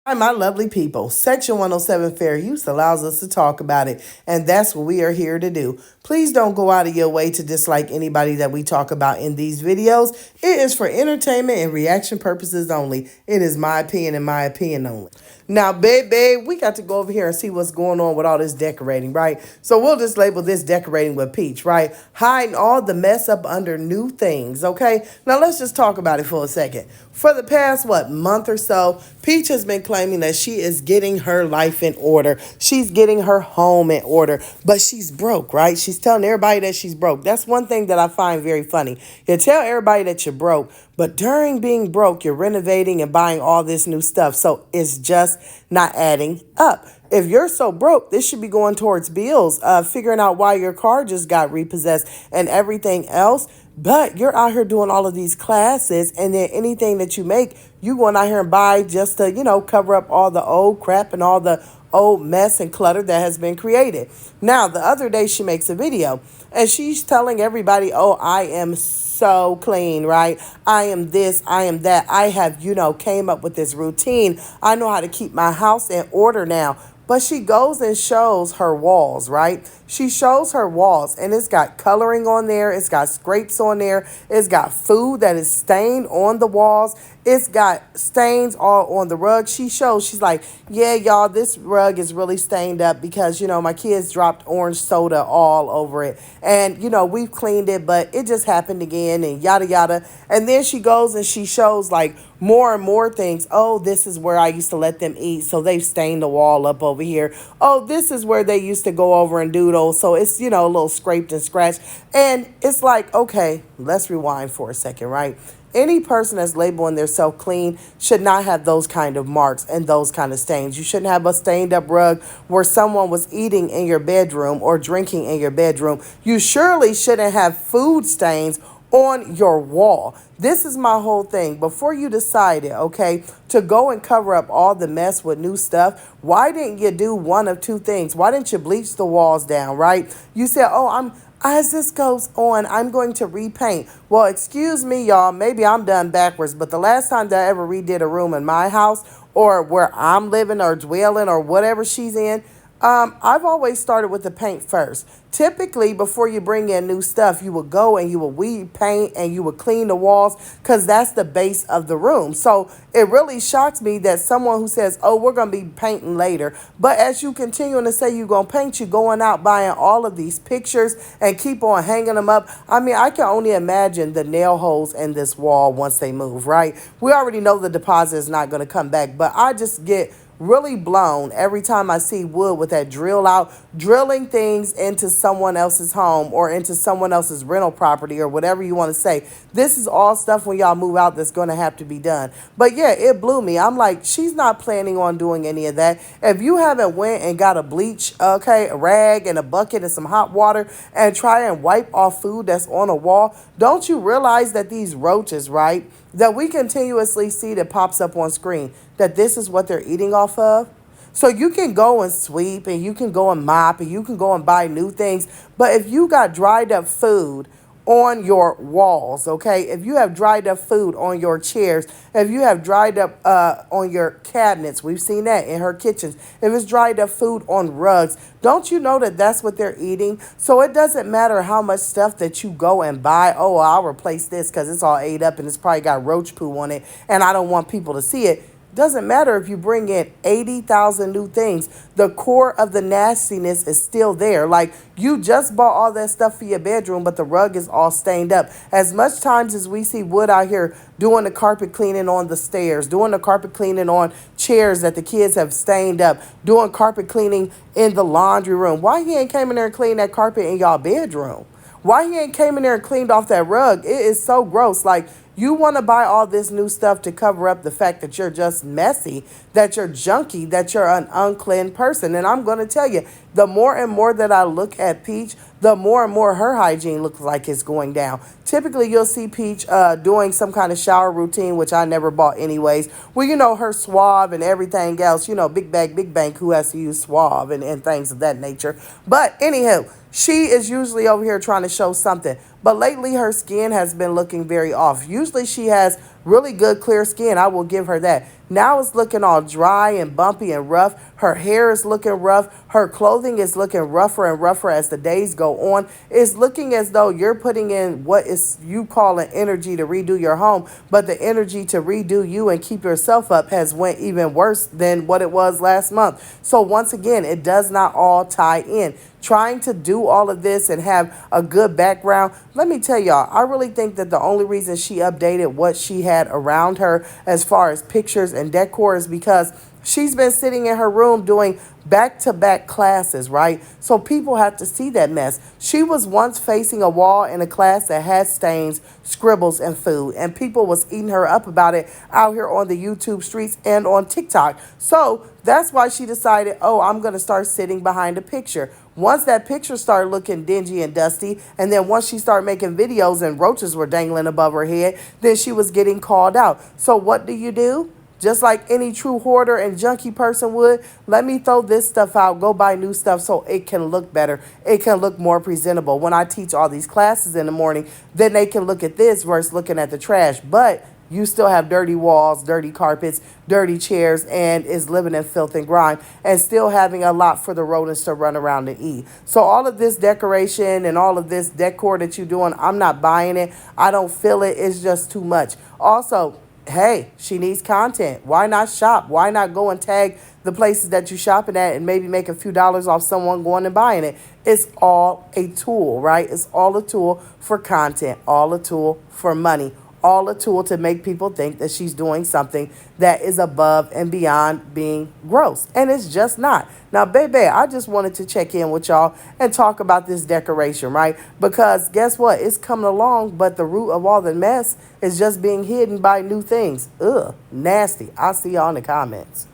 Hi, my lovely people. Section 107 Fair Use allows us to talk about it, and that's what we are here to do. Please don't go out of your way to dislike anybody that we talk about in these videos. It is for entertainment and reaction purposes only. It is my opinion and my opinion only. Now, baby, we got to go over here and see what's going on with all this decorating, right? So we'll just label this decorating with Peach, right? Hiding all the mess up under new things, okay? Now, let's just talk about it for a second. For the past, month or so, Peach has been claiming that she is getting her life in order. She's getting her home in order, but she's broke, right? She's telling everybody that she's broke. That's one thing that I find very funny. You tell everybody that you're broke, but during being broke, you're renovating and buying all this new stuff. So it's just not adding up. If you're so broke, this should be going towards bills, figuring out why your car just got repossessed and everything else. But you're out here doing all of these classes, and then anything that you make, you going out here and buy just to, cover up all the old crap and all the old mess and clutter that has been created. Now, the other day she makes a video and she's telling everybody, oh, I am so clean, right? I am this, I am that. I have, came up with this routine. I know how to keep my house in order now. But she goes and shows her walls, right? She shows her walls, and it's got coloring on there. It's got scrapes on there. It's got food that is stained on the walls. It's got stains all on the rug. She shows, she's like, yeah, y'all, this rug is really stained up because, my kids dropped orange soda all over it. And, we've cleaned it, but it just happened again and yada, yada. And then she goes and she shows like more and more things. Oh, this is where I used to let them eat. So they've stained the wall up over here. Oh, this is where they used to go over and doodle. So it's, a little scraped and scratched. And it's like, okay, let's rewind for a second, right? Any person that's labeling themselves clean should not have those kind of marks and those kind of stains. You shouldn't have a stained up rug where someone was eating in your bedroom or drinking in your bedroom. You surely shouldn't have food stains on your wall. This is my whole thing. Before you decided, okay, to go and cover up all the mess with new stuff, why didn't you do one of two things? Why didn't you bleach the walls down, right? You said, oh, as this goes on, I'm going to repaint. Well, excuse me, y'all, maybe I'm done backwards, but the last time that I ever redid a room in my house or where I'm living or dwelling or whatever she's in, I've always started with the paint first. Typically, before you bring in new stuff, you will go and you will weed paint and you will clean the walls because that's the base of the room. So it really shocks me that someone who says, oh, we're going to be painting later. But as you continue to say you're going to paint, you're going out buying all of these pictures and keep on hanging them up. I mean, I can only imagine the nail holes in this wall once they move, right? We already know the deposit is not going to come back, but I just get really blown every time I see wood with that drill out, drilling things into someone else's home or into someone else's rental property or whatever you want to say. This is all stuff when y'all move out that's going to have to be done. But yeah, it blew me. I'm like, she's not planning on doing any of that. If you haven't went and got a bleach, okay, a rag and a bucket and some hot water and try and wipe off food that's on a wall, don't you realize that these roaches, right, that we continuously see that pops up on screen, that this is what they're eating off of? So you can go and sweep and you can go and mop and you can go and buy new things. But if you got dried up food on your walls, okay, if you have dried up food on your chairs, if you have dried up on your cabinets, we've seen that in her kitchens, if it's dried up food on rugs, don't you know that that's what they're eating? So it doesn't matter how much stuff that you go and buy. Oh, I'll replace this because it's all ate up and it's probably got roach poo on it and I don't want people to see it. Doesn't matter if you bring in 80,000 new things. The core of the nastiness is still there. Like, you just bought all that stuff for your bedroom, but the rug is all stained up. As much times as we see Wood out here doing the carpet cleaning on the stairs, doing the carpet cleaning on chairs that the kids have stained up, doing carpet cleaning in the laundry room, why he ain't came in there and cleaned that carpet in y'all bedroom? Why he ain't came in there and cleaned off that rug? It is so gross. Like, you want to buy all this new stuff to cover up the fact that you're just messy, that you're junky, that you're an unclean person. And I'm going to tell you, the more and more that I look at Peach, the more and more her hygiene looks like it's going down. Typically, you'll see Peach doing some kind of shower routine, which I never bought anyways, where, her Suave and everything else, Big Bank, who has to use Suave and things of that nature. But anywho, she is usually over here trying to show something. But lately, her skin has been looking very off. Usually, she has Really good clear skin, I will give her that. Now it's looking all dry and bumpy and rough. Her hair is looking rough. Her clothing is looking rougher and rougher as the days go on. It's looking as though you're putting in what is you call an energy to redo your home, but the energy to redo you and keep yourself up has went even worse than what it was last month. So once again, it does not all tie in. Trying to do all of this and have a good background, let me tell y'all, I really think that the only reason she updated what she had around her as far as pictures and decor is because she's been sitting in her room doing back-to-back classes, right? So people have to see that mess. She was once facing a wall in a class that had stains, scribbles, and food, and people was eating her up about it out here on the YouTube streets and on TikTok. So that's why she decided, oh, I'm going to start sitting behind a picture. Once that picture started looking dingy and dusty, and then once she started making videos and roaches were dangling above her head, then she was getting called out. So what do? Just like any true hoarder and junkie person would, let me throw this stuff out, go buy new stuff so it can look better. It can look more presentable. When I teach all these classes in the morning, then they can look at this versus looking at the trash. But you still have dirty walls, dirty carpets, dirty chairs, and is living in filth and grime and still having a lot for the rodents to run around and eat. So all of this decoration and all of this decor that you're doing, I'm not buying it. I don't feel it. It's just too much. Also, hey, she needs content. Why not shop? Why not go and tag the places that you're shopping at and maybe make a few dollars off someone going and buying it? It's all a tool, right? It's all a tool for content, all a tool for money, all a tool to make people think that she's doing something that is above and beyond being gross. And it's just not. Now, baby, I just wanted to check in with y'all and talk about this decoration, right? Because guess what? It's coming along, but the root of all the mess is just being hidden by new things. Ugh, nasty. I'll see y'all in the comments.